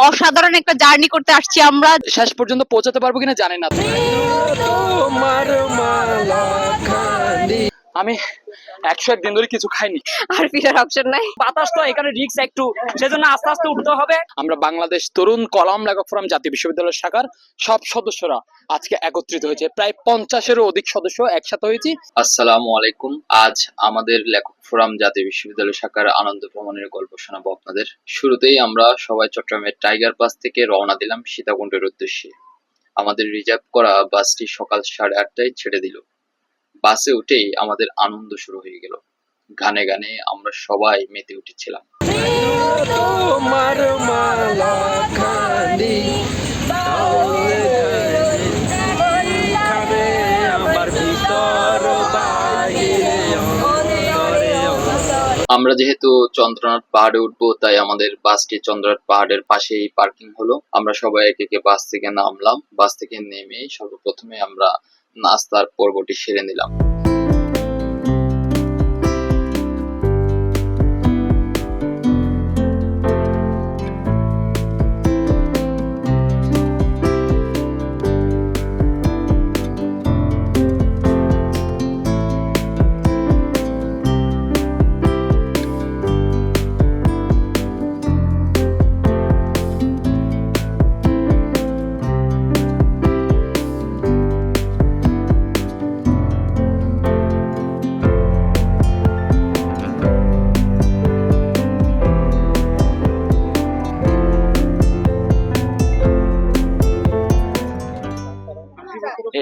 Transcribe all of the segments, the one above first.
অসাধারণ একটা জার্নি করতে আসছি আমরা। শেষ পর্যন্ত পৌঁছাতে পারবো কিনা জানি না। আমি 101 দিন ধরে কিছু খাইনি, আর ফিরার অপশন নাই। বাতাস তো এখানে রিস্ক একটু, সেজন্য আস্তে আস্তে উঠতে হবে। আমরা বাংলাদেশ তরুণ কলাম লেখক ফোরাম জাতীয় বিশ্ববিদ্যালয় শাখার সব সদস্যরা আজকে একত্রিত হয়েছে, প্রায় 50-এরও অধিক সদস্য একসাথে হয়েছি। আসসালামু আলাইকুম। আজ আমাদের লেখক ফোরাম জাতীয় বিশ্ববিদ্যালয় শাখার আনন্দ ভ্রমণের গল্প শোনাবো আপনাদের। শুরুতেই আমরা সবাই চট্টগ্রামের টাইগার পাস থেকে রওনা দিলাম সীতাকুণ্ডের উদ্দেশ্যে। আমাদের রিজার্ভ করা বাসটি সকাল 8:30টায় ছেড়ে দিল। বাসে উঠেই আমাদের আনন্দ শুরু হয়ে গেল। গানে গানে আমরা সবাই মেতে উঠেছিলাম। আমরা যেহেতু চন্দ্রনাথ পাহাড়ে উঠবো, তাই আমাদের বাসটি চন্দ্রনাথ পাহাড়ের পাশেই পার্কিং হলো। আমরা সবাই একে একে বাস থেকে নামলাম। বাস থেকে নেমে সর্বপ্রথমে আমরা নাস্তার পর্বটি সেরে নিলাম।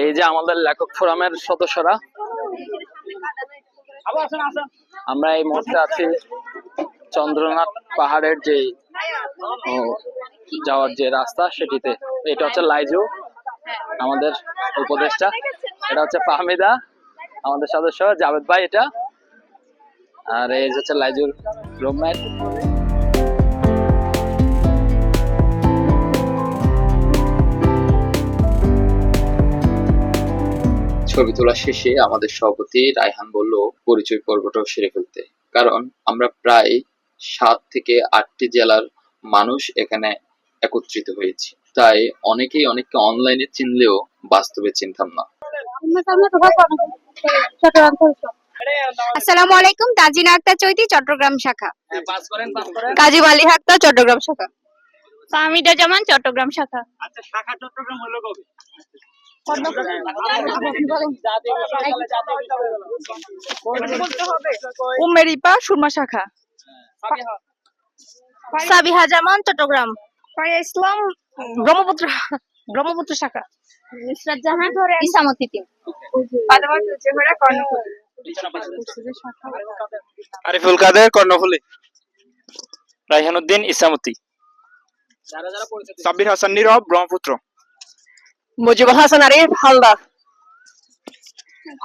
এই যে আমাদের লেখক ফোরামের সদস্যরা, আমরা এই মুহূর্তে আছি চন্দ্রনাথ পাহাড়ের যে যাওয়ার যে রাস্তা সেটিতে। এটা হচ্ছে লাইজু, আমাদের উপদেষ্টা। এটা হচ্ছে ফাহমিদা, আমাদের সদস্য জাভেদ ভাই এটা। আর এই হচ্ছে লাইজুর রুমমেট। ছবি তোলা শেষে আমাদের সভাপতি রায়হান বলল পরিচয় পর্বটাও সেরে ফেলতে, কারণ আমরা প্রায় 7 থেকে 8টি জেলার মানুষ এখানে একত্রিত হয়েছি। তাই অনেকেই অনেককে অনলাইনে চিনলেও বাস্তবে চিনতাম না। আসসালামু আলাইকুম, তাজিনা আক্তার চৈতি, চট্টগ্রাম শাখা। কাজী আলী আক্তার, চট্টগ্রাম শাখা। ফাহমিদা জামান, চট্টগ্রাম শাখা। আচ্ছা, শাখা চট্টগ্রাম হলো কবে? উম্মেরিপা, সুরমা শাখা। সাবিহা জামান, চট্টগ্রাম। ফারিয়া ইসলাম, ব্রহ্মপুত্র ব্রহ্মপুত্র শাখা। নুসরাত জাহান, ইসামতি টিম। ফাতেমা জোহরা, কর্ণফুলী। আরিফুল কাদের, কর্ণফুলী। রায়হানুদ্দিন, ইসামতি। সাব্বির হাসান, নীরব, ব্রহ্মপুত্র। মুজিবুল হাসান আরিফ, হালদা।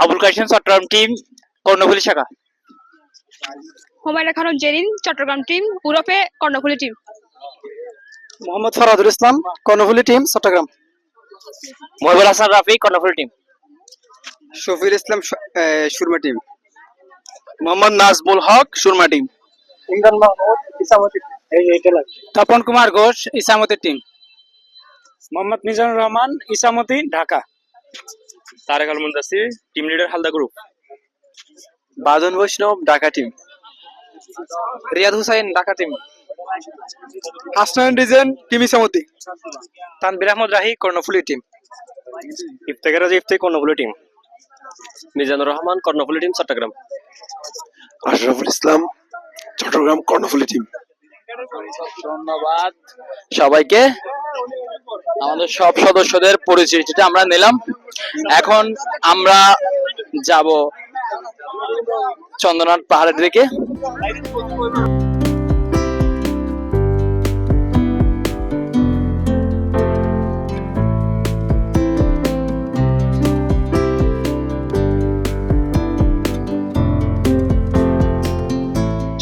আবুল কাশেম, চট্টগ্রাম টিম, কর্ণফুলী শাখা। হুমায়রা খানম জেরিন, চট্টগ্রাম টিম, উরফে Karnaphuli team. Mohammad Faradul Islam, Karnaphuli team, Chattogram. Mohibul Hasan Rafi, Karnaphuli team. Shafir Islam, Surma team. Mohammad Nazmul Haque, Surma team. Imran Mahmud, Ichamati. Tapan Kumar Ghosh, Ichamati team. Mohammad Mizanur Rahman, Ichamati, Dhaka. Tarek Al Muntasir, team leader, Halda group. Badon Baishnab, Dhaka team. Riyad Hossain, Dhaka team. Hasnan Rizen, team Ichamati. Tanvir Ahmed Rahi, Karnaphuli team. Iftekhar Raja, ইফতেখ, Karnaphuli team. Mizanur Rahman, Karnaphuli team, Chattogram. Ashraful Islam, Chattogram, Karnaphuli team. ধন্যবাদ সবাইকে। আমাদের সব সদস্যদের পরিচয়টা আমরা নিলাম। এখন আমরা যাব চন্দ্রনাথ পাহাড়ের দিকে।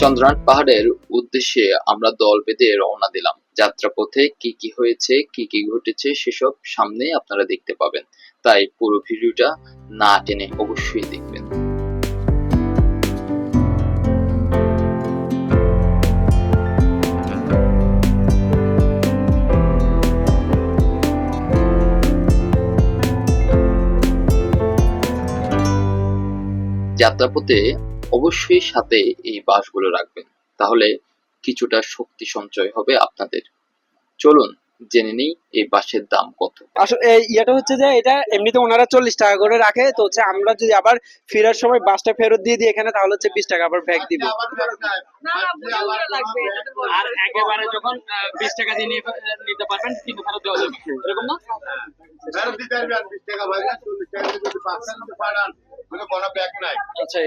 চন্দ্রনাথ পাহাড়ের উদ্দেশ্যে আমরা দল বেঁধে রওনা দিলাম। যাত্রাপথে কি কি হয়েছে, কি কি ঘটেছে সেসব সামনেই আপনারা দেখতে পাবেন, তাই পুরো ভিডিওটা না টেনে অবশ্যই দেখবেন। যাত্রাপথে অবশ্যই সাথে এই বাঁশগুলো রাখবেন, তাহলে কিছুটা শক্তি সঞ্চয় হবে আপনাদের। চলুন জেনে নিই এই বাঁশের দাম কত। আসলে এই ইয়েটা হচ্ছে যে এটা এমনিতে ওনারা 40 টাকা করে রাখে, তো হচ্ছে আমরা যদি আবার ফেরার সময় বাসটা ফেরত দিয়ে দিই এখানে, তাহলে হচ্ছে 20 টাকা আবার ব্যাক দিব। আর একেবারে যখন 20 টাকা দিয়ে নিতে পারবেন কিন্তু ফেরত দেওয়া যাবে, এরকম না? আচ্ছা,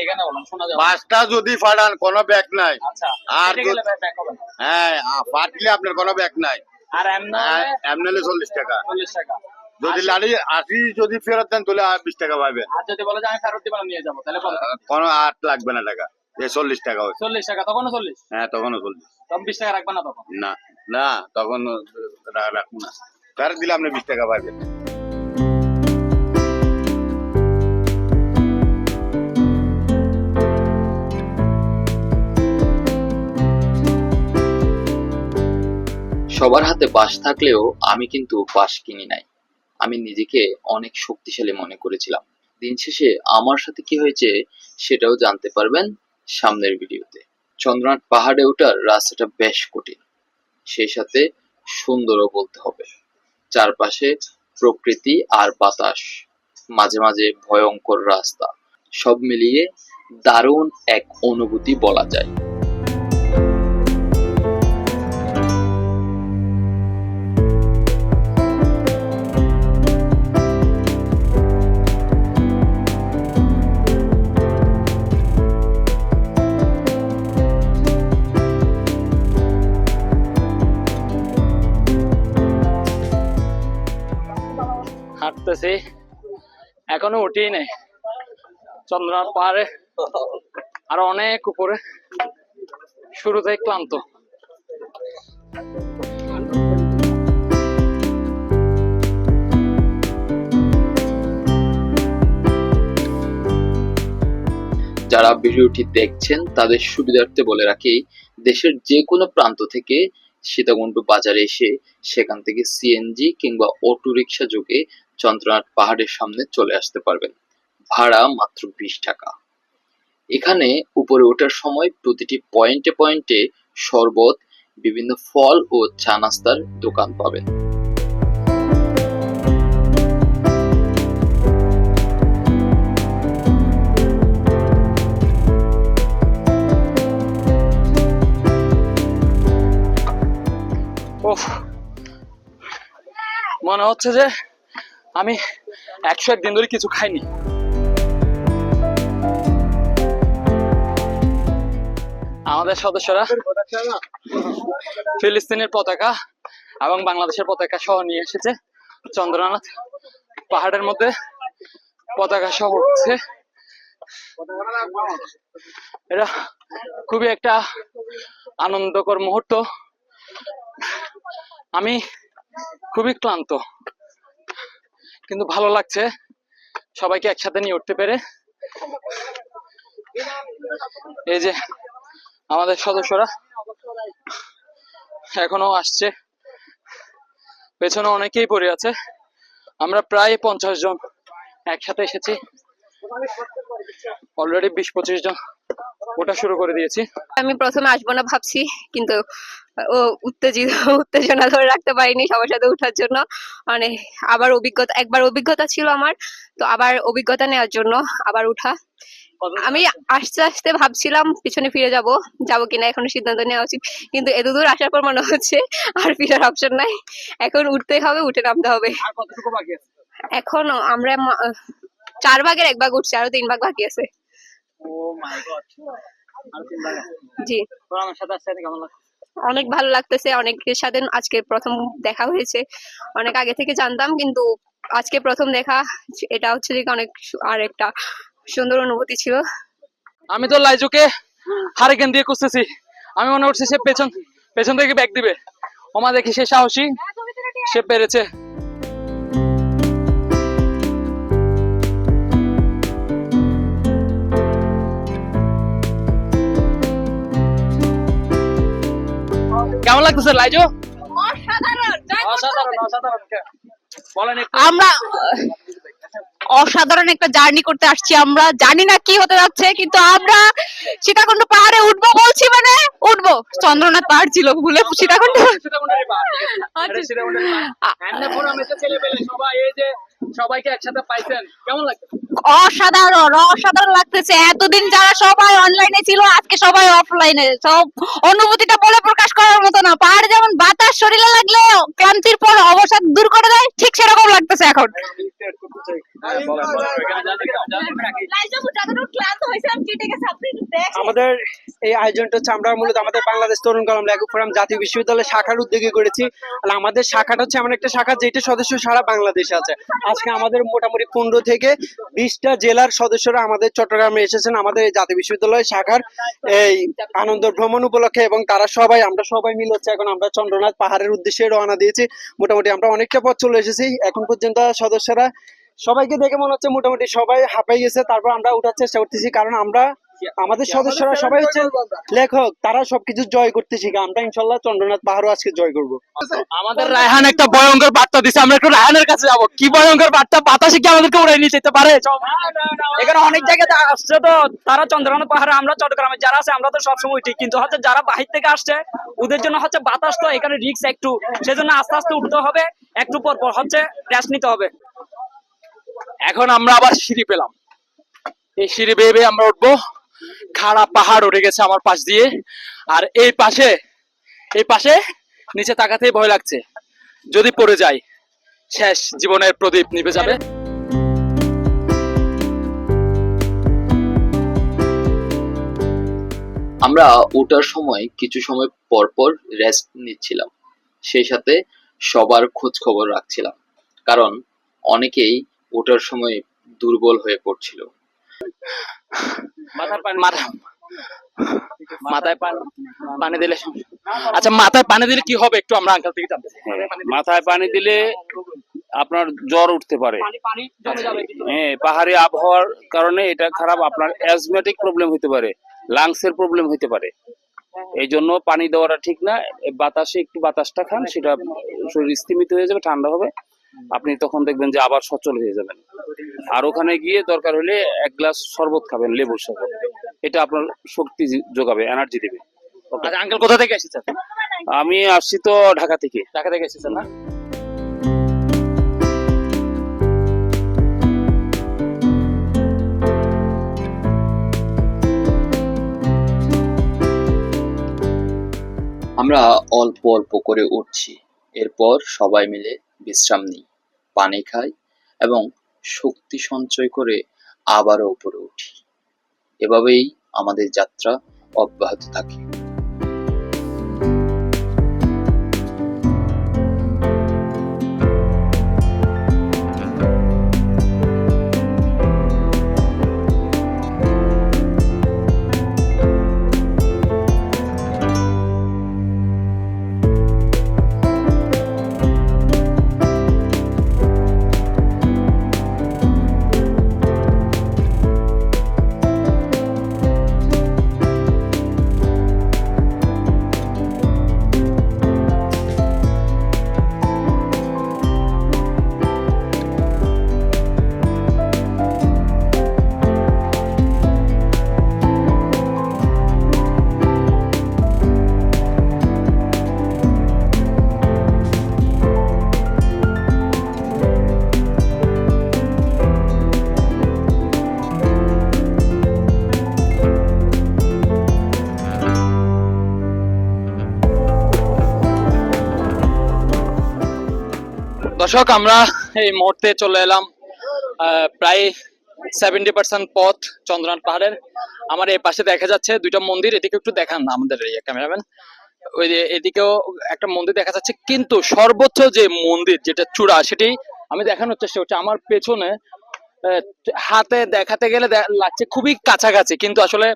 এখানে বলুন, শোনা যাবে। বাসটা যদি ফাটান কোনো ব্যাগ নাই, আচ্ছা, আর কেটে গেলে ব্যাক হবে না। হ্যাঁ ফাটলে আপনার কোনো ব্যাগ নাই। আর এমনি এমনি 40 টাকা, 40 টাকা। যদি লাড়ি আসি যদি ফেরত দেন তাহলে 20 টাকা পাবেন। আর যদি বলে যে আমি ফেরত দিব না নিয়ে যাবো, তাহলে কত? কোনো 8 লাগবে না টাকা, এই 40 টাকা হচ্ছে। 40 টাকা, তখনও 40? হ্যাঁ তখনও 40। তখন 20 টাকা রাখবেন না তখন? না না তখন রাখুন না, ফেরত দিলে আপনি 20 টাকা পাবেন। সবার হাতে বাঁশ থাকলেও আমি কিন্তু বাঁশ কিনি নাই। আমি নিজেকে অনেক শক্তিশালী মনে করেছিলাম। দিন শেষে আমার সাথে কি হয়েছে সেটাও জানতে পারবেন সামনের ভিডিওতে। চন্দ্রনাথ পাহাড়ে ওঠার রাস্তাটা বেশ কঠিন, সেই সাথে সুন্দরও বলতে হবে। চারপাশে প্রকৃতি আর বাতাস, মাঝে মাঝে ভয়ঙ্কর রাস্তা, সব মিলিয়ে দারুণ এক অনুভূতি বলা যায়। হাঁটতেছি, এখনো উঠেই নাই। চন্দ্রনাথ পাহাড়ে আরো অনেক উপরে, শুরুতে ক্লান্ত। যারা ভিডিওটি দেখছেন তাদের সুবিধার্থে বলে রাখি, দেশের যে কোনো প্রান্ত থেকে সীতাকুণ্ড বাজারে এসে সেখান থেকে সিএনজি কিংবা অটো রিক্সা যোগে চন্দ্রনাথ পাহাড়ের সামনে চলে আসতে পারবেন। ভাড়া মাত্র 20 টাকা। এখানে উপরে ওঠার সময় প্রতিটি পয়েন্টে পয়েন্টে শরবত, বিভিন্ন ফল ও চা নাস্তার দোকান পাবেন। ওহ, মনে হচ্ছে যে আমি 101 দিন ধরে কিছু খাইনি। আমাদের সদস্যরা ফিলিস্তিনের পতাকা এবং বাংলাদেশের পতাকা সহ নিয়ে এসেছে। চন্দ্রনাথ পাহাড়ের মধ্যে পতাকা সহ উঠছে। এটা খুবই একটা আনন্দকর মুহূর্ত। আমি খুবই ক্লান্ত, কিন্তু ভালো লাগছে সবাইকে একসাথে নিয়ে উঠতে পেরে। এই যে আমাদের সদস্যরা এখনো আসছে, পেছনে অনেকেই পড়ে আছে। আমরা প্রায় 50 জন একসাথে এসেছি। অলরেডি 20-25 জন ওটা শুরু করে দিয়েছি। আমি প্রথমে আসবো না ভাবছি, কিন্তু ও উত্তেজনা ধরে রাখতে পারিনি সবার সাথে উঠার জন্য। মানে একবার অভিজ্ঞতা ছিল আমার, তো আবার অভিজ্ঞতা নেওয়ার জন্য আবার উঠা। আমি আস্তে আস্তে ভাবছিলাম পিছনে ফিরে যাব কিনা, এখনো সিদ্ধান্ত নেওয়া উচিত, কিন্তু এত দূর আসার পর মনে হচ্ছে আর ফিরার অপশন নাই, এখন উঠতে হবে, উঠে নামতে হবে। এখন আমরা 4 ভাগের 1 ভাগ উঠছি, আরো 3 ভাগ বাকি আছে। জি, অনেক ভালো লাগতেছে। অনেকের সাথে আজকে প্রথম দেখা হয়েছে, অনেক আগে থেকে জানতাম, কিন্তু আজকে প্রথম দেখা, এটা হচ্ছে যে অনেক আর একটা সুন্দর অনুভূতি ছিল। আমি তো লাইজুকে হারিকেন দিয়ে খুঁজতেছি, আমি মনে করছি সে পেছন থেকে ব্যাগ দিবে। ওমা দেখি সে সাহসী, সে পেরেছে। কেমন লাগতেছে লাইজু? অসাধারণ। বলেন, আমরা অসাধারণ একটা জার্নি করতে আসছি। আমরা জানি না কি হতে যাচ্ছে, কিন্তু আমরা সীতাকুণ্ড পাহাড়ে উঠবো বলছি, মানে উঠবো। চন্দ্রনাথ পাহাড় ছিল, ভুলে সীতাকুণ্ড। সীতাকুণ্ডের পাহাড়, ঠিক আছে? এটা সীতাকুণ্ডের পাহাড়। এমনি ফোরাম এসে ছেলেপেলে সবাই এই যে সবাইকে একসাথে পাইছেন, কেমন লাগছে? অসাধারণ অসাধারণ লাগতেছে। এতদিন যারা সবাই অনলাইনে ছিল, আজকে সবাই অফলাইনে। সব অনুভূতিটা বলে প্রকাশ করার মতো না। পাহাড়ে যেমন বাতাস শরীরে লাগলে ক্লান্তির পর অবসাদ দূর করে দেয়, ঠিক সেরকম লাগতেছে এখন। আমাদের এই আয়োজনটা হচ্ছে আমরা মূলত আমাদের বাংলাদেশ তরুণ কলম লেখক ফোরাম জাতীয় বিশ্ববিদ্যালয় শাখার উদ্যোগে করেছি। আর আমাদের শাখাটা হচ্ছে এমন একটা শাখা যেটা সদস্য সারা বাংলাদেশে আছে। আজকে আমাদের মোটামুটি 15 থেকে 20টা জেলার সদস্যরা আমাদের চট্টগ্রামে এসেছেন আমাদের এই জাতীয় বিশ্ববিদ্যালয় শাখার এই আনন্দ ভ্রমণ উপলক্ষে, এবং তারা সবাই আমরা সবাই মিলে হচ্ছে এখন আমরা চন্দ্রনাথ পাহাড়ের উদ্দেশ্যে রওনা দিয়েছি। মোটামুটি আমরা অনেকটা পথ চলে এসেছি। এখন পর্যন্ত সদস্যরা সবাইকে দেখে মনে হচ্ছে মোটামুটি সবাই হাঁপাই গেছে। তারপর আমরা উঠার চেষ্টা করতেছি, কারণ আমরা আমাদের সদস্যরা সবাই হচ্ছে লেখক, তারা সবকিছু জয় করতে শিখে। আমরা ইনশাল্লাহ চন্দ্রনাথ পাহাড়ও আজকে জয় করব। আমাদের রায়হান একটা ভয়ঙ্কর বার্তা দিছে, আমরা একটু রায়হানের কাছে যাব। কি ভয়ঙ্কর বার্তা? বাতাসে কি আমাদেরকে উড়াই নিয়ে যেতে পারে? এখানে অনেক জায়গাতে আসছে, তো তারা চন্দ্রনাথ পাহাড়ে, আমরা চট্টগ্রামে যারা আছে আমরা তো সবসময় ঠিক, কিন্তু হচ্ছে যারা বাহির থেকে আসছে ওদের জন্য হচ্ছে বাতাস তো এখানে রিস্ক একটু, সেজন্য আস্তে আস্তে উঠতে হবে, একটু পর পর হচ্ছে রেস্ট নিতে হবে। এখন আমরা আবার সিঁড়ি পেলাম, এই সিঁড়ি বেয়ে বেয়ে আমরা উঠবো। খাড়া পাহাড় উঠে গেছে আমার পাশ দিয়ে, আর এই পাশে নিচে তাকাতেই ভয় লাগছে, যদি পড়ে যাই শেষ, জীবনের প্রদীপ নিভে যাবে। আমরা ওঠার সময় কিছু সময় পর পর রেস্ট নিচ্ছিলাম, সেই সাথে সবার খোঁজ খবর রাখছিলাম, কারণ অনেকেই ওঠার সময় দুর্বল হয়ে পড়ছিল। মাথায় পানি দিলে, আচ্ছা মাথায় পানি দিলে কি হবে একটু আমরা আঙ্কেল থেকে জানতে চাই। মাথায় পানি দিলে আপনার জ্বর উঠতে পারে। হ্যাঁ, পাহাড়ি আবহাওয়ার কারণে এটা খারাপ, আপনার অ্যাজমেটিক প্রবলেম হতে পারে, লাংসের প্রবলেম হতে পারে। এই জন্য পানি দেওয়াটা ঠিক না। বাতাসে একটু বাতাসটা খান, সেটা শরীর স্থিমিত হয়ে যাবে, ঠান্ডা হবে, আপনি তখন দেখবেন যে আবার সচল হয়ে যাবেন। আর ওখানে গিয়ে দরকার হলে 1 গ্লাস শরবত খাবেন, লেবুর শরবত, এটা আপনার শক্তি যোগাবে, এনার্জি দেবে। আচ্ছা আঙ্কেল কোথা থেকে এসেছেন? আমি আসছি তো ঢাকা থেকে। ঢাকা থেকে এসেছেন না? আমরা অল্প অল্প করে উঠছি, এরপর সবাই মিলে বিশ্রাম নিই, পানি খাই এবং শক্তি সঞ্চয় করে আবারও উপরে উঠি। এভাবেই আমাদের যাত্রা অব্যাহত থাকে। দর্শক, আমরা এই মুহূর্তে চলে এলাম প্রায় 70% পথ চন্দ্রনাথ পাহাড়ের। আমার এই পাশে দেখা যাচ্ছে 2টা মন্দির, এদিকে একটু দেখান না আমাদের ক্যামেরাম্যান। ওই যে এদিকেও একটা মন্দির দেখা যাচ্ছে, কিন্তু সর্বোচ্চ যে মন্দির যেটা চূড়া, সেটি আমি দেখানোর চেষ্টা করছি। আমার পেছনে হাতে দেখাতে গেলে লাগছে খুবই কাছাকাছি, কিন্তু আসলে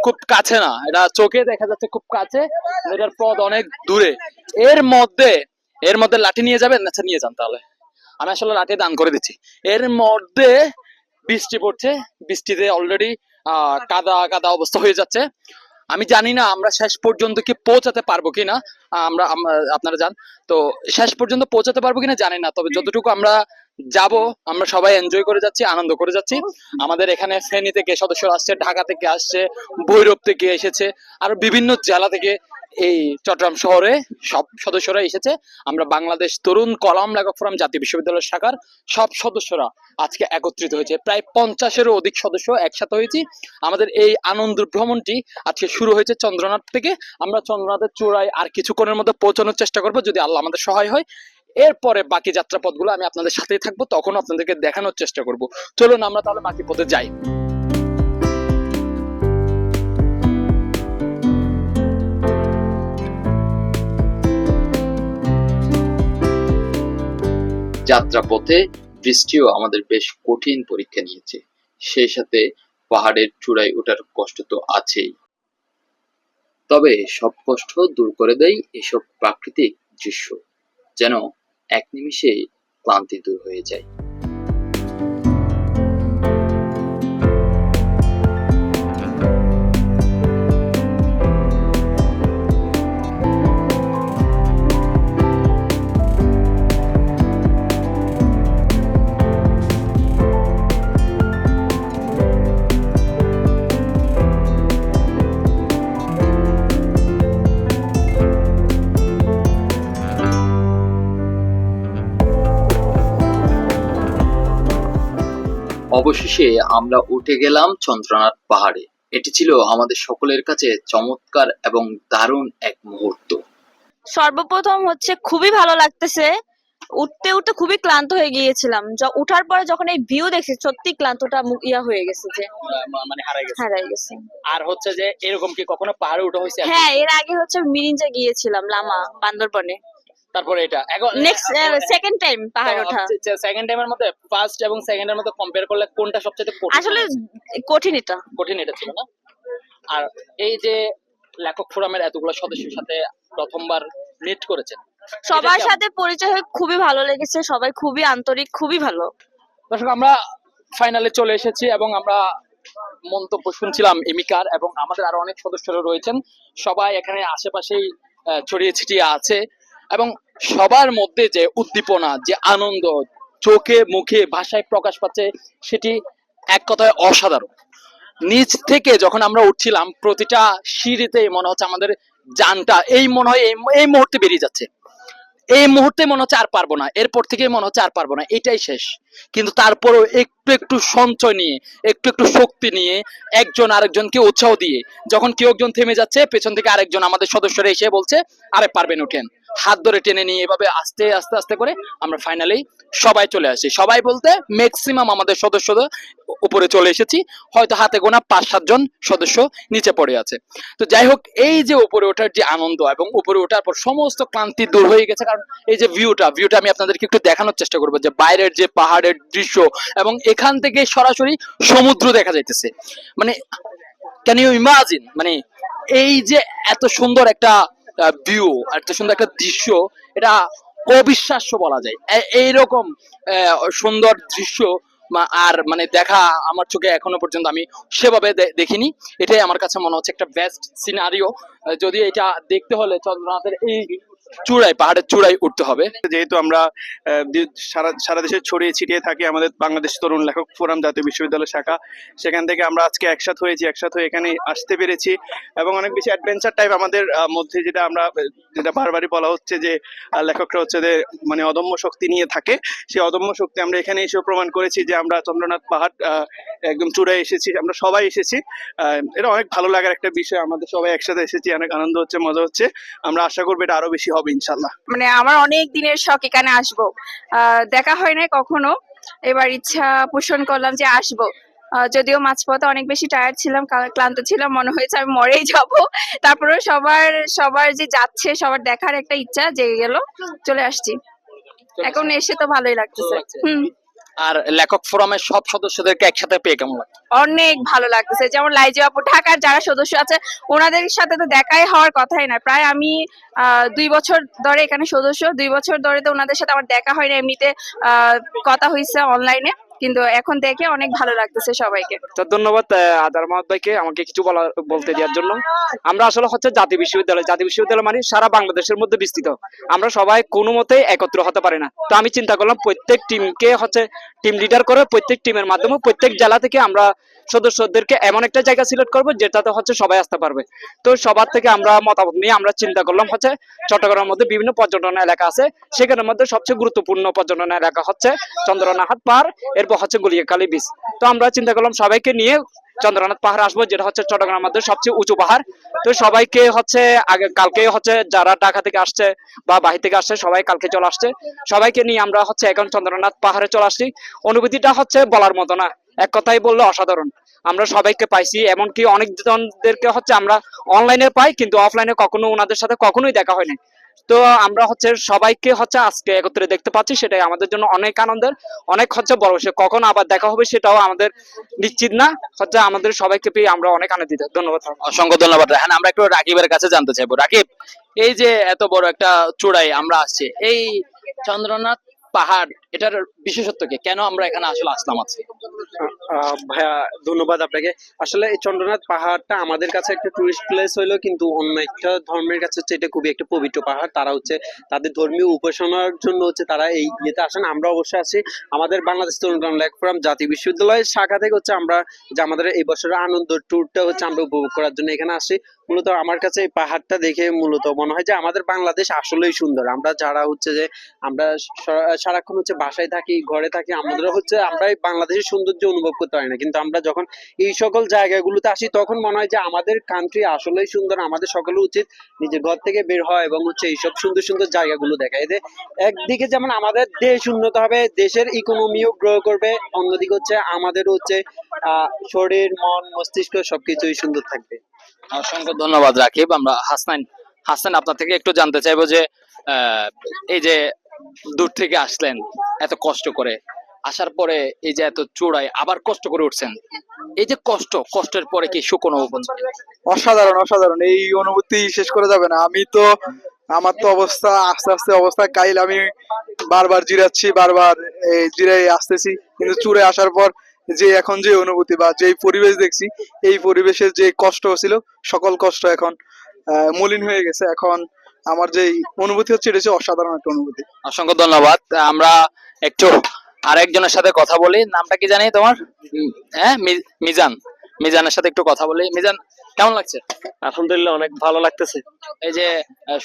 খুব কাছে না, এটা চোখে দেখা যাচ্ছে খুব কাছে, এটার পথ অনেক দূরে। এর মধ্যে লাঠি নিয়ে যাবেন? আচ্ছা নিয়ে যান, তাহলে আমি আসলে লাঠি দান করে দিচ্ছি। এর মধ্যে বৃষ্টি পড়ছে, বৃষ্টিতে অলরেডি কাদা কাদা অবস্থা হয়ে যাচ্ছে। আমি জানি না আমরা শেষ পর্যন্ত কি পৌঁছাতে পারবো কিনা, আপনারা যান তো শেষ পর্যন্ত পৌঁছাতে পারবো কিনা জানি না, তবে যতটুকু আমরা যাব, আমরা সবাই এনজয় করে যাচ্ছি, আনন্দ করে যাচ্ছি। আমাদের এখানে ফেনী থেকে সদস্য আসছে, ঢাকা থেকে আসছে, ভৈরব থেকে এসেছে, আর বিভিন্ন জেলা থেকে এই চট্টগ্রাম শহরে সব সদস্যরা এসেছে। আমরা বাংলাদেশ তরুণ কলাম লেখক ফোরাম জাতীয় বিশ্ববিদ্যালয় শাখার সব সদস্যরা আজকে একত্রিত হয়েছে। প্রায় 50-এরও অধিক সদস্য একসাথে হয়েছি। আমাদের এই আনন্দ ভ্রমণটি আজকে শুরু হয়েছে চন্দ্রনাথ থেকে। আমরা চন্দ্রনাথের চূড়ায় আর কিছুক্ষণের মধ্যে পৌঁছানোর চেষ্টা করবো, যদি আল্লাহ আমাদের সহায় হয়। এরপরে বাকি যাত্রাপথগুলো আমি আপনাদের সাথেই থাকবো, তখন আপনাদেরকে দেখানোর চেষ্টা করব। চলুন আমরা তাহলে বাকি পথে যাই। যাত্রাপথে বৃষ্টিও আমাদের বেশ কঠিন পরীক্ষা নিয়েছে, সেই সাথে পাহাড়ের চূড়ায় ওঠার কষ্ট তো আছেই। তবে সব কষ্ট দূর করে দেয় এসব প্রাকৃতিক দৃশ্য, যেন এক নিমিষে ক্লান্তি দূর হয়ে যায়। অবশেষে আমরা উঠে গেলাম চন্দ্রনাথ পাহাড়ে। এটি ছিল আমাদের সকলের কাছে চমৎকার এবং দারুণ এক মুহূর্ত। সর্বপ্রথম হচ্ছে খুবই ভালো লাগতেছে, উঠতে উঠতে খুবই ক্লান্ত হয়ে গিয়েছিলাম। উঠার পরে যখন এই ভিউ দেখছি সত্যি ক্লান্তটা ইয়া হয়ে গেছে, যে মানে হারাই গেছে। হারাই গেছে। আর হচ্ছে যে এরকম কি কখনো পাহাড়ে উঠা হয়েছে? হ্যাঁ, এর আগে হচ্ছে মিরিঞ্জা গিয়েছিলাম, লামা বান্দরবনে। তারপরে এটা এখন নেক্সট সেকেন্ড টাইম পাহাড় ওঠা। সেকেন্ড টাইমের মধ্যে ফার্স্ট এবং সেকেন্ডের মধ্যে কম্পেয়ার করলে কোনটা সবচেয়ে কঠিন? আসলে কঠিন এটা। কঠিন এটা ছিল না? আর এই যে লেখক ফোরামের এতগুলো সদস্যের সাথে প্রথমবার মিট করেছেন, সবার সাথে পরিচয় হয়ে খুবই ভালো লেগেছে, সবাই খুবই আন্তরিক, খুবই ভালো। দর্শক আমরা ফাইনালে চলে এসেছি এবং আমরা মন্তব্য শুনছিলাম এমিকার, এবং আমাদের আরো অনেক সদস্যরা রয়েছেন। সবাই এখানে আশেপাশেই ছড়িয়ে ছিটিয়ে আছে, এবং সবার মধ্যে যে উদ্দীপনা, যে আনন্দ চোখে মুখে ভাষায় প্রকাশ পাচ্ছে, সেটি এক কথায় অসাধারণ। নিচ থেকে যখন আমরা উঠছিলাম, প্রতিটা সিঁড়িতে মনে হচ্ছে আমাদের জানটা মনে হয় এই মুহূর্তে বেরিয়ে যাচ্ছে। এই মুহূর্তে মনে হচ্ছে আর পারবো না, এরপর থেকে মনে হচ্ছে আর পারবো না, এটাই শেষ। কিন্তু তারপরেও একটু একটু সঞ্চয় নিয়ে, একটু একটু শক্তি নিয়ে, একজন আরেকজনকে উৎসাহ দিয়ে, যখন কেউ একজন থেমে যাচ্ছে, পেছন থেকে আরেকজন আমাদের সদস্যরা এসে বলছে আরে পারবেন, উঠেন, হাত ধরে টেনে নিয়ে এভাবে আস্তে আস্তে আস্তে করে আমরা ফাইনালি সবাই চলে আসি। সবাই বলতে ম্যাক্সিমাম আমাদের সদস্যদের উপরে চলে এসেছি, হয়তো হাতে গোনা 5-7 জন সদস্য নিচে পড়ে আছে। তো যাই হোক, এই যে উপরে ওঠার যে আনন্দ, এবং উপরে ওঠার পর সমস্ত ক্লান্তি দূর হয়ে গেছে। কারণ এই যে ভিউটা আমি আপনাদেরকে একটু দেখানোর চেষ্টা করবো, যে বাইরের যে পাহাড়ের দৃশ্য, এবং এখান থেকে সরাসরি সমুদ্র দেখা যাইতেছে। মানে ক্যান ইউ ইমাজিন, মানে এই যে এত সুন্দর একটা ভিউ, এত সুন্দর একটা দৃশ্য, এটা অবিশ্বাস্য বলা যায়। এইরকম সুন্দর দৃশ্য আর মানে দেখা আমার চোখে এখনো পর্যন্ত আমি সেভাবে দেখিনি। এটাই আমার কাছে মনে হচ্ছে একটা বেস্ট সিনারিও। যদি এটা দেখতে হলে চন্দ্রনাথের এই চূড়ায়, পাহাড়ের চূড়ায় উঠতে হবে। যেহেতু আমরা সারা দেশে ছড়িয়ে ছিটিয়ে থাকি, আমাদের বাংলাদেশ তরুণ লেখক ফোরাম জাতীয় বিশ্ববিদ্যালয় শাখা, সেখান থেকে আমরা আজকে একসাথে হয়েছি, একসাথে হয়ে এখানে আসতে পেরেছি। এবং অনেক বেশি অ্যাডভেঞ্চার টাইপ আমাদের মধ্যে, যেটা বারবারই বলা হচ্ছে যে লেখকরা হচ্ছে যে মানে অদম্য শক্তি নিয়ে থাকে, সেই অদম্য শক্তি আমরা এখানে এসেও প্রমাণ করেছি, যে আমরা চন্দ্রনাথ পাহাড় একদম চূড়ায় এসেছি, আমরা সবাই এসেছি। এটা অনেক ভালো লাগার একটা বিষয়, আমাদের সবাই একসাথে এসেছি, অনেক আনন্দ হচ্ছে, মজা হচ্ছে। আমরা আশা করবো এটা আরো বেশি হবে ইনশাল্লাহ। মানে আমার অনেক দিনের শখ এখানে আসবো, দেখা হয় নাই কখনো, এবার ইচ্ছা পোষণ করলাম যে আসবো। যদিও মাঝপথে অনেক বেশি টায়ার্ড ছিলাম, ক্লান্ত ছিলাম, মনে হয়েছে আমি মরেই যাব। তারপরে সবার যে যাচ্ছে, সবার দেখার একটা ইচ্ছা জেগে গেল, চলে আসছি। এখন এসে তো ভালোই লাগতেছে। আর লেখক ফোরামের সব সদস্যদেরকে একসাথে পেয়ে কেমন লাগে? অনেক ভালো লাগতেছে। যেমন লাইজু আপু, ঢাকার যারা সদস্য আছে ওনাদের সাথে তো দেখাই হওয়ার কথাই না। প্রায় আমি 2 বছর ধরে এখানে সদস্য, 2 বছর ধরে তো ওনাদের সাথে আমার দেখা হয় না, এমনিতে কথা হয়েছে অনলাইনে, কিন্তু এখন দেখে অনেক ভালো লাগতেছে সবাইকে। তো ধন্যবাদ আদার মাহমুদ ভাইকে আমাকে কিছু বলতে দেওয়ার জন্য। আমরা আসলে হচ্ছে জাতীয় বিশ্ববিদ্যালয় মানে সারা বাংলাদেশের মধ্যে বিস্তৃত। আমরা সবাই কোনো মতেই একত্র হতে পারি না। তো আমি চিন্তা করলাম প্রত্যেক টিমকে হচ্ছে টিম লিডার করে প্রত্যেক টিমের মাধ্যমে প্রত্যেক জেলা থেকে আমরা সদস্যদেরকে এমন একটা জায়গা সিলেক্ট করবো যেটাতে হচ্ছে সবাই আসতে পারবে। তো সবার থেকে আমরা মতামত নিয়ে আমরা চিন্তা করলাম হচ্ছে চট্টগ্রামের মধ্যে বিভিন্ন পর্যটন এলাকা আছে, সেখানের মধ্যে সবচেয়ে গুরুত্বপূর্ণ পর্যটন এলাকা হচ্ছে চন্দ্রনাথ পাহাড়, এরপর হচ্ছে গুলিয়াখালী বিচ। তো আমরা চিন্তা করলাম সবাইকে নিয়ে চন্দ্রনাথ পাহাড় আসবো, যেটা হচ্ছে চট্টগ্রামের মধ্যে সবচেয়ে উঁচু পাহাড়। তো সবাইকে হচ্ছে আগে কালকে হচ্ছে যারা ঢাকা থেকে আসছে বা বাহির থেকে আসছে সবাই কালকে চলে আসছে, সবাইকে নিয়ে আমরা হচ্ছে এখন চন্দ্রনাথ পাহাড়ে চলে আসছি। অনুভূতিটা হচ্ছে বলার মতো না, এক কথাই বললে অসাধারণ। আমরা সবাইকে পাইছি, এমনকি অনেক জনদেরকে হচ্ছে আমরা অনলাইনে পাই কিন্তু অফলাইনে কখনো ওনাদের সাথে কখনোই দেখা হয়নি। তো আমরা হচ্ছে সবাইকে হচ্ছে আজকে একত্রে দেখতে পাচ্ছি, সেটাই আমাদের জন্য অনেক আনন্দের, অনেক হচ্ছে বড় বিষয়। কখন আবার দেখা হবে সেটাও আমাদের নিশ্চিত না, হচ্ছে আমাদের সবাইকে পেয়ে আমরা অনেক আনন্দিত। ধন্যবাদ। অসংখ্য ধন্যবাদ রায়হান। আমরা একটু রাকিবের কাছে জানতে চাইবো। রাকিব, এই যে এত বড় একটা চূড়ায় আমরা আসছি, এই চন্দ্রনাথ পাহাড়, এটার বিশেষত্ব কি, কেন আমরা এখানে আসলে আসলাম আজকে? ভাইয়া ধন্যবাদ আপনাকে। আসলে এই চন্দ্রনাথ পাহাড়টা আমাদের কাছে একটা টুরিস্ট প্লেস হইলো, কিন্তু অন্য একটা ধর্মের কাছে হচ্ছে এটা খুবই একটা পবিত্র পাহাড়। তারা হচ্ছে তাদের ধর্মীয় উপাসনার জন্য হচ্ছে তারা এই ইয়েতে আসেন। আমরা অবশ্যই আছি আমাদের বাংলাদেশ তরুণ কল্যাণ লেখক ফোরাম জাতীয় বিশ্ববিদ্যালয়ের শাখা থেকে হচ্ছে আমরা যে আমাদের এই বছরের আনন্দ ট্যুরটা হচ্ছে আমরা উপভোগ করার জন্য এখানে আসি। মূলত আমার কাছে এই পাহাড়টা দেখে মূলত মনে হয় যে আমাদের বাংলাদেশ আসলেই সুন্দর। আমরা যারা হচ্ছে যে আমরা সারাক্ষণ হচ্ছে বাসায় থাকি, ঘরে থাকি, আমাদের হচ্ছে আমরা এই বাংলাদেশের সৌন্দর্য অনুভব করতে পারি না, কিন্তু আমরা যখন এই সকল জায়গাগুলোতে আসি তখন মনে হয় যে আমাদের কান্ট্রি আসলেই সুন্দর। আমাদের সকলের উচিত নিজের ঘর থেকে বের হয় এবং হচ্ছে এইসব সুন্দর সুন্দর জায়গাগুলো দেখা। এতে একদিকে যেমন আমাদের দেশ উন্নত হবে, দেশের ইকোনমিও গ্রো করবে, অন্যদিকে হচ্ছে আমাদের হচ্ছে শরীর, মন, মস্তিষ্ক সবকিছুই সুন্দর থাকবে। অসংখ্য ধন্যবাদ রাকিব। আমরা হাসান আপনার থেকে একটু জানতে চাইবো যে এই যে দূর থেকে আসলেন এত কষ্ট করে, আসার পরে এই যে এত চূড়ায় আবার কষ্ট করে উঠছেন, এই যে কষ্টের পরে কি সুখ অনুভব হচ্ছে? অসাধারণ এই অনুভূতি শেষ করে যাবে না। আমার তো অবস্থা আস্তে আস্তে অবস্থা কাইল। আমি বারবার জিরাচ্ছি, বারবার জিরাই আসতেছি, কিন্তু চূড়ে আসার পর যে এখন যে অনুভূতি বা যে পরিবেশ দেখছি, এই পরিবেশের যে কষ্ট ছিল সকল কষ্ট এখন মলিন হয়ে গেছে। এখন আমার যে অনুভূতি হচ্ছে এটা হচ্ছে অসাধারণ একটা অনুভূতি। অসংখ্য ধন্যবাদ। আমরা একটু আরেকজনের সাথে কথা বলি। নামটা কি জানি তোমার? হ্যাঁ, মিজানের সাথে একটু কথা বলি। মিজান, কেমন লাগছে? আলহামদুলিল্লাহ, অনেক ভালো লাগতেছে। এই যে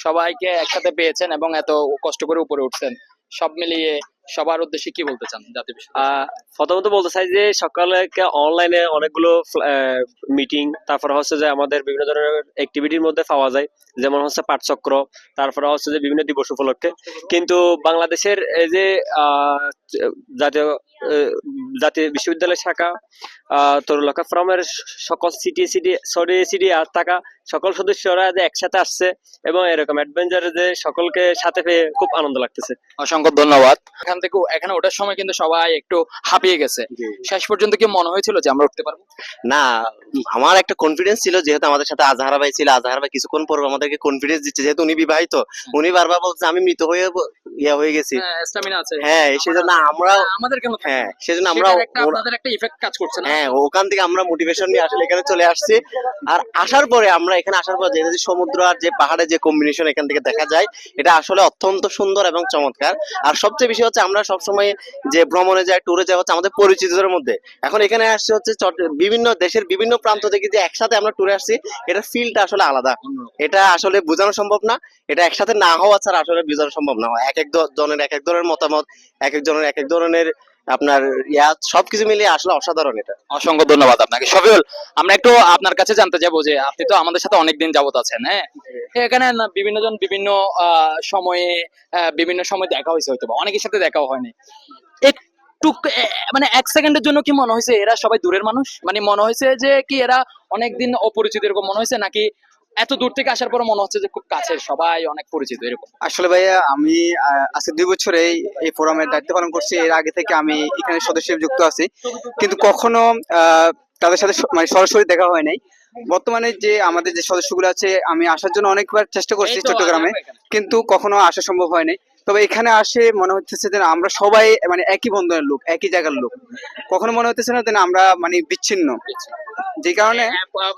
সবাইকে একসাথে পেয়েছেন এবং এত কষ্ট করে উপরে উঠছেন, সব মিলিয়ে সবার উদ্দেশ্যে কি বলতে চান জাতীয় বিশ্ববিদ্যালয়? প্রথমত বলতে চাই যে সকালে অনলাইনে অনেকগুলো মিটিং, তারপরে হচ্ছে যে আমাদের বিভিন্ন ধরনের অ্যাক্টিভিটির মধ্যে পাওয়া যায়, যেমন হচ্ছে পাঠচক্র, তারপরে হচ্ছে যে বিভিন্ন দিবস উপলক্ষে। কিন্তু বাংলাদেশের এই যে জাতীয় জাতীয় বিশ্ববিদ্যালয় শাখা তরুণ লেখক ফোরামের সকল সিটি আর থাকা সকল সদস্যরা যে একসাথে আসছে এবং এরকম অ্যাডভেঞ্চারে যে সকলকে সাথে পেয়ে খুব আনন্দ লাগতেছে। অসংখ্য ধন্যবাদ। এখানে ওঠার সময় কিন্তু সবাই একটু হাঁপিয়ে গেছে, শেষ পর্যন্ত কি মনে হয়েছিল যে আমরা উঠতে পারবো? না, আমার একটা কনফিডেন্স ছিল, যেহেতু আমাদের সাথে আজহার ভাই ছিল। আজহার ভাই কিছুক্ষণ পর আমাদেরকে কনফিডেন্স দিচ্ছে, যেহেতু উনি বিবাহিত, উনি বারবার বলছে আমি মৃত হয়ে গেছি। স্ট্যামিনা আছে। হ্যাঁ, সেজন্য আমরা আমাদের কেন? হ্যাঁ, সেজন্য আমরা আপনাদের একটা ইফেক্ট কাজ করছে না? হ্যাঁ, ওখান থেকে আমরা মোটিভেশন নিয়ে আসলে এখানে চলে আসছি। আর আসার পরে আমরা এখানে আসার পর যে সমুদ্র আর যে পাহাড়ের যে কম্বিনেশন এখান থেকে দেখা যায়, এটা আসলে অত্যন্ত সুন্দর এবং চমৎকার। আর সবচেয়ে বেশি হচ্ছে আমরা সবসময় যে ভ্রমণে যাই, ট্যুরে যাই হচ্ছে আমাদের পরিচিতদের মধ্যে। এখন এখানে আসছে হচ্ছে বিভিন্ন দেশের বিভিন্ন প্রান্ত থেকে যে একসাথে আমরা ট্যুরে আসছি, এটা ফিলটা আসলে আলাদা। এটা আসলে বোঝানো সম্ভব না, এটা একসাথে না হওয়া ছাড়া আসলে বোঝানো সম্ভব না। এক এক জনের এক এক ধরনের মতামত, এক এক জনের এক এক ধরনের আপনার সবকিছু মিলিয়ে আসলে অসাধারণ এটা। অসংখ্য ধন্যবাদ আপনাকে। শফিউল, আমরা একটু আপনার কাছে জানতে চাইবো যে আপনি তো আমাদের সাথে অনেকদিন যাবত আছেন, হ্যাঁ, এখানে বিভিন্ন জন বিভিন্ন সময় দেখা হয়েছে, হয়তো অনেকের সাথে দেখাও হয়নি। একটু মানে এক সেকেন্ডের জন্য কি মনে হয়েছে এরা সবাই দূরের মানুষ? মানে মনে হয়েছে যে কি এরা অনেকদিন অপরিচিত এরকম মনে হয়েছে, নাকি এত দূর থেকে আসার পর মনে হচ্ছে যে খুব কাছের, সবাই অনেক পরিচিত এরকম? আসলে ভাইয়া আমি আজকে 2 বছরে এই ফোরামের দায়িত্ব পালন করছি। এর আগে থেকে আমি এখানে সদস্য যুক্ত আছি, কিন্তু কখনো তাদের সাথে মানে সরাসরি দেখা হয় নাই। বর্তমানে যে আমাদের যে সদস্যগুলো আছে, আমি আসার জন্য অনেকবার চেষ্টা করছি চট্টগ্রামে, কিন্তু কখনো আসা সম্ভব হয় নাই। তবে এখানে আসে মনে হচ্ছে যে আমরা সবাই মানে একই বন্ধনের লোক, একই জায়গার লোক। কখনো মনে হচ্ছে না যে না, আমরা মানে বিচ্ছিন্ন, যে কারণে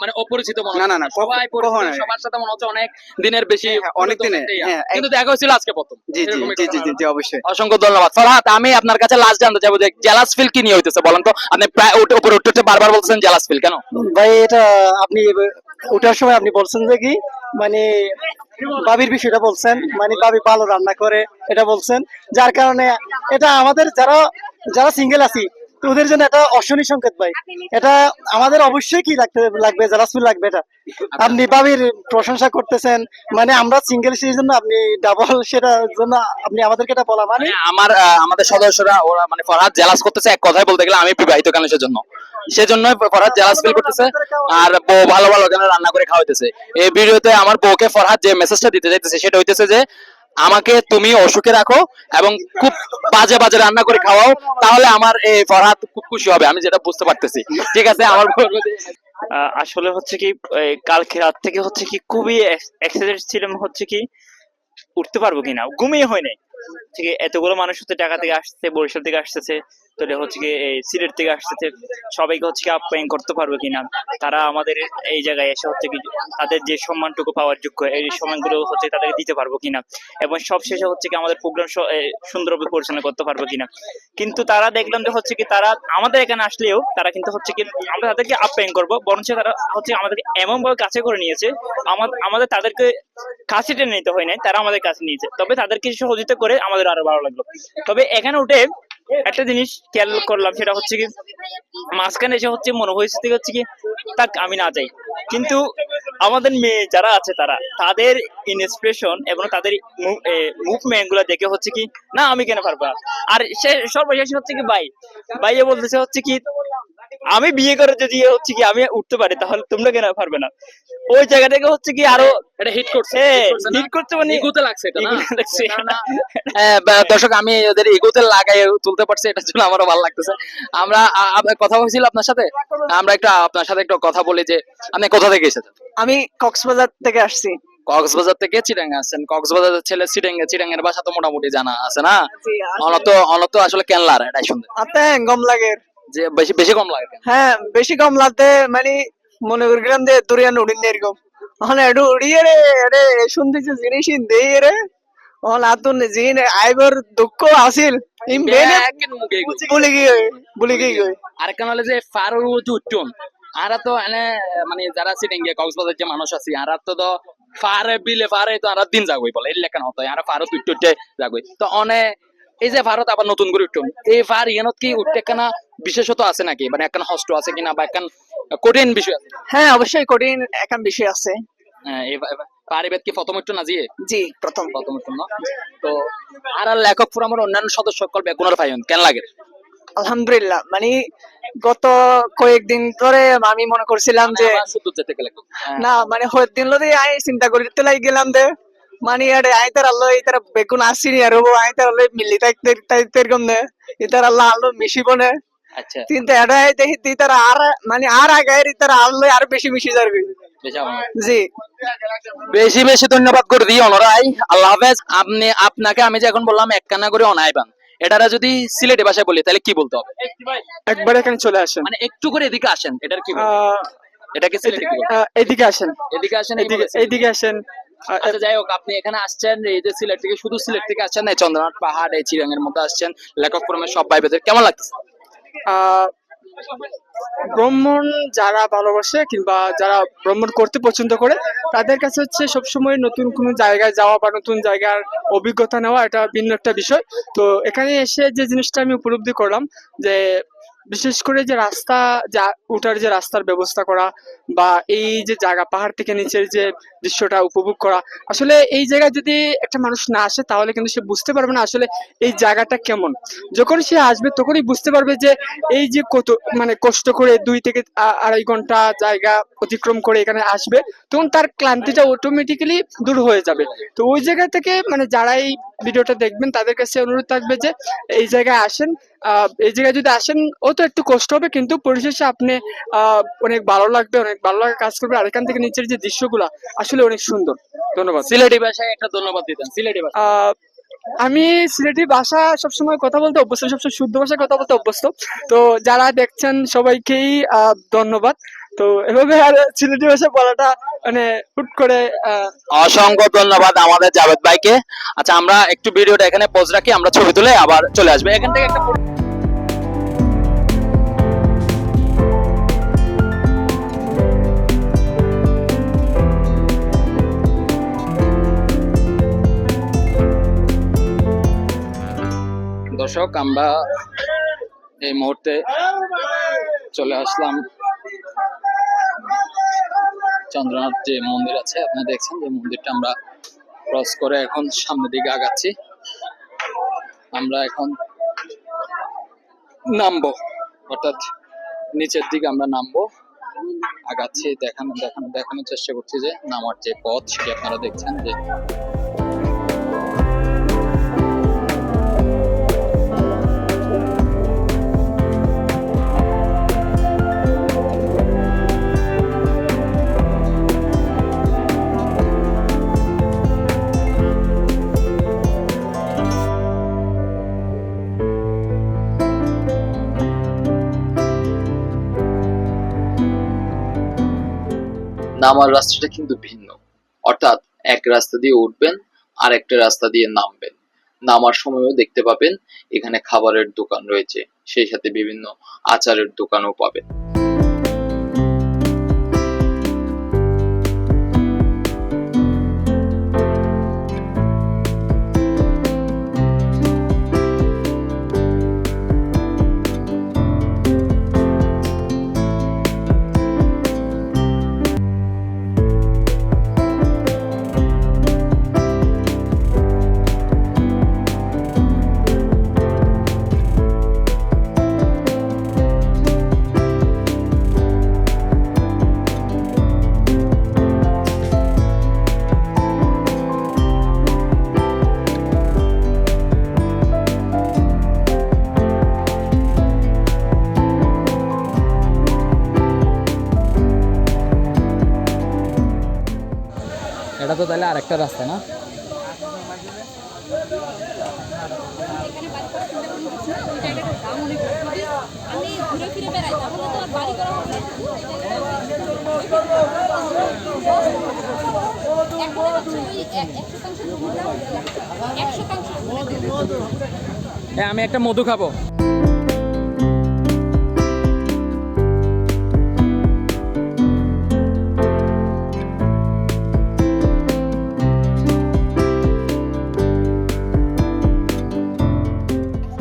মানে অপরিচিত মনে না, না, হচ্ছে। না, সবাই পরিচিত, কখনোই। সবার সাথে মনে হচ্ছে অনেক দিনের বেশি, অনেক দিনে, হ্যাঁ, কিন্তু দেখা হয়েছিল আজকে প্রথম। জি জি এরকমই জি ঘটনা জি জি হলো। জি, অবশ্যই। অসংখ্য ধন্যবাদ ফরহাদ। আমি আপনার কাছে লাস্ট জানতে চাইবো যে জেলাস ফিল কি নিয়ে হইতেছে বলেন তো? আপনি প্রায় উপরে উঠতে বারবার বলতেছেন জেলাস ফিল, কেন? ভাই এটা আপনি ওঠার সময় আপনি বলছেন যে কি মানে বাবির বিষয়টা বলছেন, মানে বাবি ভালো রান্না করে এটা বলছেন, যার কারণে এটা আমাদের যারা যারা সিঙ্গেল আছি তো ওদের জন্য এটা অশনি সংকেত ভাই। এটা আমাদের অবশ্যই কি লাগবে জালাসফুল লাগবে এটা। আপনি বাবির প্রশংসা করতেছেন, মানে আমরা সিঙ্গেল সেই জন্য আপনি ডাবল, সেটার জন্য আপনি আমাদেরকে এটা বলা মানে আমার আমাদের সদস্যরা ওরা মানে ফরহাদ জেলাস করতেছে, এক কথায় বলতে গেলে আমি বিবাহিত কেন সেজন্য, সেজন্যই ফরহাদ জেলাস ফিল করতেছে। আর বউ ভালো ভালো কেন রান্না করে খাওয়াইতেছে। এই ভিডিওতে আমার বউকে ফরহাদ যে মেসেজটা দিতে চাইতেছে সেটা হইতেছে যে আমাকে তুমি অসুখে রাখো এবং খুব বাজে বাজে রান্না করে খাওয়াও, তাহলে আমার এই ফরহাদ খুব খুশি হবে, আমি যেটা বুঝতে পারতেছি। ঠিক আছে, আমার আসলে হচ্ছে কি কালকে রাত থেকে হচ্ছে কি খুবই এক্সাইটেড ছিলাম, হচ্ছে কি উঠতে পারবো কিনা, ঘুমিয়ে হয় নাই। ঠিক আছে, এতগুলো মানুষ হচ্ছে ঢাকা থেকে আসছে, বরিশাল থেকে আসতেছে, তো এটা হচ্ছে কি এই সিলেট থেকে আসতেছে, সবাইকে হচ্ছে কি আপ্যায়ন করতে পারবো কিনা, তারা আমাদের এই জায়গায় এসে হচ্ছে কি তাদের যে সম্মানটুকু পাওয়ার যোগ্য এই সম্মানগুলো হচ্ছে তাদেরকে দিতে পারবো কিনা, এবং সবশেষে হচ্ছে কি আমাদের প্রোগ্রাম সুন্দরভাবে পরিচালনা করতে পারবো কিনা। কিন্তু তারা দেখলাম যে হচ্ছে কি তারা আমাদের এখানে আসলেও তারা কিন্তু হচ্ছে কি আমরা তাদেরকে আপ্যায়ন করবো, বরঞ্চ তারা হচ্ছে আমাদেরকে এমন ভাবে কাছে করে নিয়েছে, আমাদের তাদেরকে কাছে টেনে নিতে হয় নাই, তারা আমাদের কাছে নিয়েছে, তবে তাদেরকে সহযোগিতা করে আমাদের আরো ভালো লাগলো। তবে এখানে উঠে একটা জিনিস খেয়াল করলাম, সেটা হচ্ছে কি মাঝখানে এসে হচ্ছে মনে হয়েছে হচ্ছে কি তাক আমি না যাই, কিন্তু আমাদের মেয়ে যারা আছে তাদের ইন্সপিরেশন এবং তাদের মুভমেন্ট গুলা দেখে হচ্ছে কি না আমি কেন পারবো না। আর সে সর্বশেষ হচ্ছে কি ভাইয়া বলতেছে হচ্ছে কি আমি বিয়ে করে যদি হচ্ছে কি আমি উঠতে পারি তাহলে তোমরা কেন পারবে না। ওই জায়গা থেকে হচ্ছে কি আরো এটা হিট করছে, হিট করছে, মানে ইগোতে লাগছে এটা না? egoতে লাগছে। দর্শক আমি ওদের ইগোতে লাগাই তুলতে পারছি, এটার জন্য আমারও ভালো লাগতেছে। আমরা কথা হয়েছিল আপনার সাথে, আমরা একটু আপনার সাথে একটু কথা বলি যে আপনি কোথা থেকে এসেছেন? আমি কক্সবাজার থেকে আসছি। কক্সবাজার থেকে চিটাং আসছেন। কক্সবাজারের ছেলে চিটাং এর ভাষা তো মোটামুটি জানা আছে না? অনত আসলে কেনলার এটাই শুনতে আতে গম লাগে, যে বেশি বেশি কম লাগে কেন? হ্যাঁ বেশি গম লাগতে মানে মনে করিলাম যে দরিয়ান উড়িন এরকম ওখানে একটু উড়িয়ে রে এরে শুনতেছি জিনিস দেই রে ওখানে আতুন জিন আইবর দুঃখ আসিল ইম বেনে বলে গিয়ে আর কেন হলে যে ফারুর উচ্চন আরা তো মানে যারা চিটাং কক্সবাজার যে মানুষ আছে আরা তো ফারে বিলে ফারে তো আর দিন যাগই বলে এর লেখা হতো আর ফারত উঠতে যাগই তো এই যে ভারত আবার নতুন করে উঠুন এই ফার ইয়ানত কি উঠতে কেনা বিশেষত আছে নাকি, মানে একখান হস্ত আছে কিনা বা একখান কঠিন বিষয় আছে? হ্যাঁ অবশ্যই কঠিন এখন বিষয় আছে। হ্যাঁ পারিবেদ কি প্রথম একটু না জিয়ে জি প্রথম একটু না তো আর লেখক ফোরামের অন্যান্য সদস্য সকল বেগুনের ভাইন কেন লাগে? আলহামদুলিল্লাহ, মানে গত কয়েকদিন ধরে আমি মনে করছিলাম যে না মানে কয়েকদিন ধরে আমি চিন্তা করতে লাগি গেলাম যে মানে আরে আই তার আল্লাহ এই তারা বেগুন আসিনি আর আই তার আল্লাহ মিলি তাইতে এরকম নে ইতার আল্লাহ আল্লাহ মিশি বনে। আচ্ছা কিন্তু এটা দেখি তারা আর মানে আর আগে তারা আল্লাহ আর বেশি মিশি যাবে। জি বেশি বেশি ধন্যবাদ করে দিই অনরাই, আল্লাহ হাফেজ। আপনাকে আমি যে এখন বললাম একখানা করে অনাইবান, এটারা যদি সিলেটি ভাষায় বলি তাহলে কি বলতে হবে? একবার এখানে চলে আসেন, মানে একটু করে এদিকে আসেন, এটার কি এটাকে সিলেটি এদিকে আসেন, এদিকে আসেন, এইদিকে আসেন। আচ্ছা যাই হোক, আপনি এখানে আসছেন এই যে সিলেট থেকে, শুধু সিলেট থেকে আসছেন না, চন্দ্রনাথ পাহাড় এই চিরাং এর মধ্যে আসছেন, লেখক ফোরামের সব ভাই বোনদের কেমন লাগছে? ভ্রমণ যারা ভালোবাসে কিংবা যারা ভ্রমণ করতে পছন্দ করে তাদের কাছে হচ্ছে সবসময় নতুন কোনো জায়গায় যাওয়া বা নতুন জায়গার অভিজ্ঞতা নেওয়া এটা ভিন্ন একটা বিষয়। তো এখানে এসে যে জিনিসটা আমি উপলব্ধি করলাম যে বিশেষ করে যে রাস্তা ওঠার যে রাস্তার ব্যবস্থা করা বা এই যে জায়গা পাহাড় থেকে নিচের যে দৃশ্যটা উপভোগ করা, আসলে এই জায়গায় যদি একটা মানুষ না আসে তাহলে কিন্তু সে বুঝতে পারবে না আসলে এই জায়গাটা কেমন। যখন সে আসবে তখনই বুঝতে পারবে যে এই যে কত মানে কষ্ট করে 2 থেকে 2.5 ঘন্টা জায়গা অতিক্রম করে এখানে আসবে, তখন তার ক্লান্তিটা অটোমেটিক্যালি দূর হয়ে যাবে। তো ওই জায়গা থেকে মানে যারা এই ভিডিওটা দেখবেন তাদের কাছে অনুরোধ থাকবে যে এই জায়গায় আসেন, এই জায়গায় যদি আসেন ও তো একটু কষ্ট হবে কিন্তু পরিশেষে আপনি অনেক ভালো লাগবে, অনেক ভালো লাগা কাজ করবে। আর এখান থেকে নিচের যে দৃশ্যগুলা আসলে অনেক সুন্দর। ধন্যবাদ। সিলেটি ভাষায় একটা ধন্যবাদ দিতেন সিলেটি ভাষা। আমি সিলেটি ভাষা সবসময় কথা বলতে অভ্যস্ত, সবসময় শুদ্ধ ভাষায় কথা বলতে অভ্যস্ত। তো যারা দেখছেন সবাইকেই ধন্যবাদ। তো এভাবে আর সিলেটি ভাষা বলাটা মানে হুট করে অসংখ্য ধন্যবাদ আমাদের জাভেদ ভাইকে। আচ্ছা, আমরা একটু ভিডিওটা এখানে পজ রাখি, আমরা ছবি তুলে আবার চলে আসবো এখান থেকে একটা দর্শক, আমরা এই মুহূর্তে চলে আসলাম চন্দ্রনাথ যে মন্দির আছে, আপনারা দেখছেন যে মন্দিরটা আমরা ক্রস করে এখন সামনের দিকে আগাচ্ছি। আমরা এখন নামবো, অর্থাৎ নিচের দিকে আমরা নামবো, আগাচ্ছি, দেখানোর চেষ্টা করছি যে নামার যে পথ সেটি আপনারা দেখছেন যে নামার রাস্তাটা কিন্তু ভিন্ন, অর্থাৎ এক রাস্তা দিয়ে উঠবেন আর একটা রাস্তা দিয়ে নামবেন। নামার সময়ও দেখতে পাবেন এখানে খাবারের দোকান রয়েছে, সেই সাথে বিভিন্ন আচারের দোকানও পাবেন। এটা তো তাহলে আরেকটা রাস্তা না? আমি একটা মধু খাবো।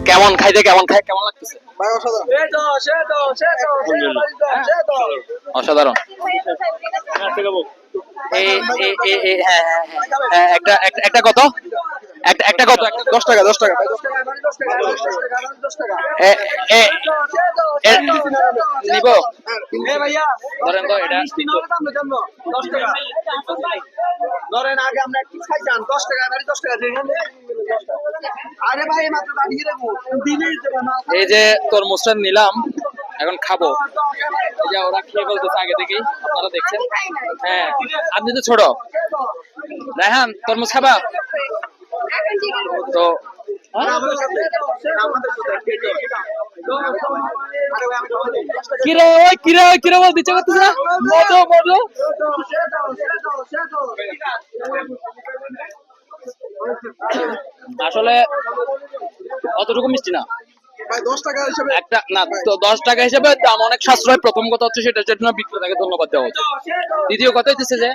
কেমন খাইতে, কেমন লাগতেছে? অসাধারণ। একটা কত? একটা কত? 10 টাকা 10 টাকা। নিব ধরেন তো এটা ধরেন আগে আমরা একটু খাইতাম 10 টাকা 10 টাকা দিয়ে। আরে ভাই মাত্র দাঁড়িয়ে রাখবো দিলেই দেবো না। এই যে তরমুজটা নিলাম, এখন খাবো। এই যে ওরা খেয়ে বলতেছে আগে থেকেই, আপনারা দেখছেন। হ্যাঁ, আপনি তো ছোট রায়হান, তরমুজ খাবা তো? কিরে বল দিচ্ছে করতেছে না? মজো আসলে অতটুকু মিষ্টি না। 10 টাকা হিসেবে একটা না, তো 10 টাকা হিসেবে দাম অনেক সাশ্রয়। প্রথম কথা হচ্ছে সেটার জন্য বিক্রেতাকে ধন্যবাদ দেওয়া উচিত। দ্বিতীয় কথা হচ্ছে যে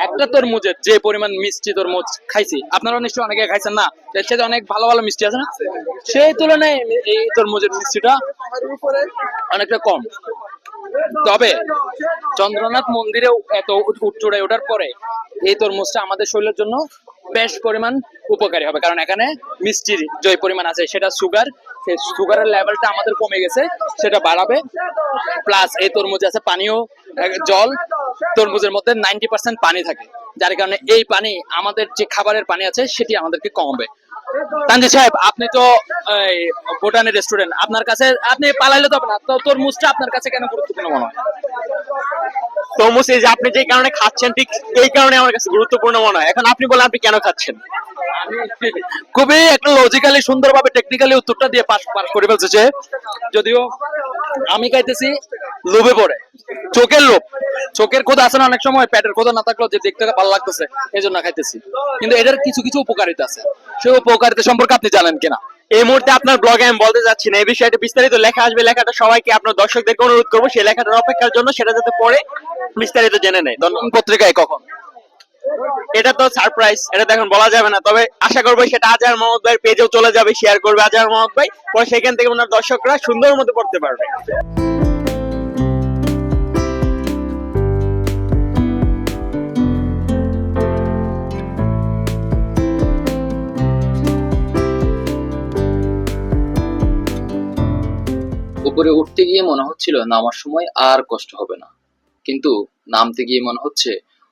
একটা তরমুজের যে পরিমাণ মিষ্টি তরমুজ খাইছি, আপনারা নিশ্চয়ই অনেকে খাইছেন না, এর সাথে অনেক ভালো ভালো মিষ্টি আছে না, সেই তুলনায় এই তরমুজের মিষ্টিটা অনেকটা কম। তবে চন্দ্রনাথ মন্দিরেও এত উচ্চড়ায় ওঠার পরে এই তরমুজটা আমাদের শরীরের জন্য বেশ পরিমাণ উপকারী হবে, কারণ এখানে মিষ্টির যে পরিমাণ আছে সেটা সুগার, সেই সুগারের লেভেলটা আমাদের কমে গেছে, সেটা বাড়াবে। প্লাস এই তরমুজে আছে পানীয় জল, তরমুজের মধ্যে 90% পানি থাকে, যার কারণে এই পানি আমাদের যে খাবারের পানি আছে সেটি আমাদেরকে কমাবে। তানজিদ সাহেব, আপনি তো ভুটানের রেস্টুরেন্ট, আপনার কাছে আপনি পালাইলে তো হবে না, তো তরমুজটা আপনার কাছে কেন গুরুত্বপূর্ণ মনে হয়? তরমুজ এই যে আপনি যে কারণে খাচ্ছেন, ঠিক এই কারণে আমার কাছে গুরুত্বপূর্ণ মনে হয়। এখন আপনি বলেন আপনি কেন খাচ্ছেন? খুবই একটা লজিক্যালি সুন্দরভাবে টেকনিক্যালি উত্তরটা দিয়ে পাস পাস করে ফেলছে সে। যদিও আমি খাইতেছি লোভে পড়ে, চোখের লোভ, চোখের খোদা আছে না অনেক সময়, পেটের খোদা না থাকলেও যে দেখতে ভালো লাগতেছে এই জন্য খাইতেছি। কিন্তু এটার কিছু কিছু উপকারিতা আছে, সেই উপকারিতা সম্পর্কে আপনি জানেন কিনা? এই মুহূর্তে আপনার ব্লগে আমি বলতে যাচ্ছি না, এই বিষয়টা বিস্তারিত লেখা আসবে, লেখাটা সবাইকে আপনার দর্শকদেরকে অনুরোধ করবো সেই লেখাটার অপেক্ষার জন্য, সেটা যাতে পড়ে বিস্তারিত জেনে নেয়। ধন্যবাদ। পত্রিকায় কখন? এটা তো সারপ্রাইজ, এটা তো এখন বলা যাবে না, তবে আশা করবো সেটা আজহার মোহাম্মদ ভাইয়ের পেজেও চলে যাবে, শেয়ার করবে আজহার মোহাম্মদ ভাই, পরে সেখান থেকে ওনার দর্শকরা সুন্দর মতো পড়তে পারবে। উপরে উঠতে গিয়ে মনে হচ্ছিল নামার সময় আর কষ্ট হবে না, কিন্তু নামতে গিয়ে মনে হচ্ছে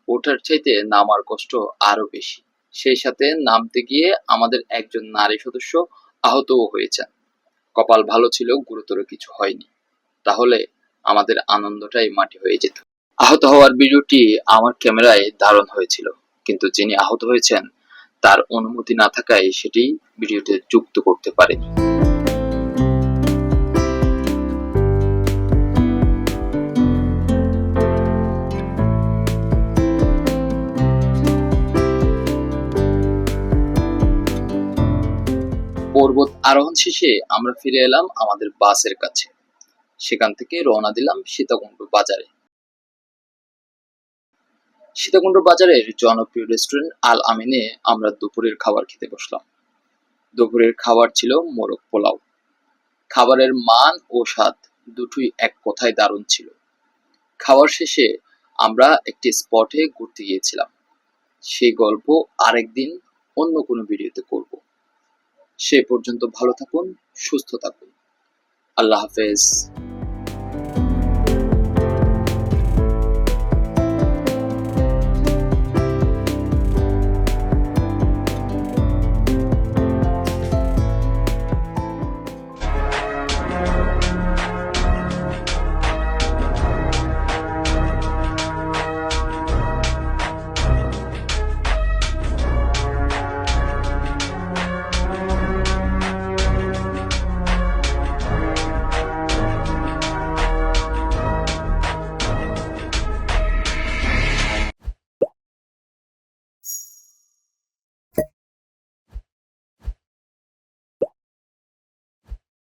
ওঠার চাইতে নামার কষ্ট আরো বেশি। সেই সাথে নামতে গিয়ে আমাদের একজন নারী সদস্য আহতও হয়েছেন। কপাল ভালো ছিল, গুরুতর কিছু হয়নি, তাহলে আমাদের আনন্দটাই মাটি হয়ে যেত। আহত হওয়ার ভিডিওটি আমার ক্যামেরায় ধারণ হয়েছিল, কিন্তু যিনি আহত হয়েছেন তার অনুমতি না থাকায় সেটি ভিডিওতে যুক্ত করতে পারিনি। পর্বত আরোহণ শেষে আমরা ফিরে এলাম আমাদের বাসের কাছে। সেখান থেকে রওনা দিলাম সীতাকুণ্ড বাজারে। সীতাকুণ্ড বাজারের জনপ্রিয় রেস্টুরেন্ট আল আমিনে আমরা দুপুরের খাবার খেতে বসলাম। দুপুরের খাবার ছিল মোরগ পোলাও। খাবারের মান ও স্বাদ দুটোই এক কথায় দারুণ ছিল। খাওয়ার শেষে আমরা একটি স্পটে ঘুরতে গিয়েছিলাম, সেই গল্প আরেকদিন অন্য কোনো ভিডিওতে করব। সে পর্যন্ত ভালো থাকুন, সুস্থ থাকুন। আল্লাহ হাফেজ।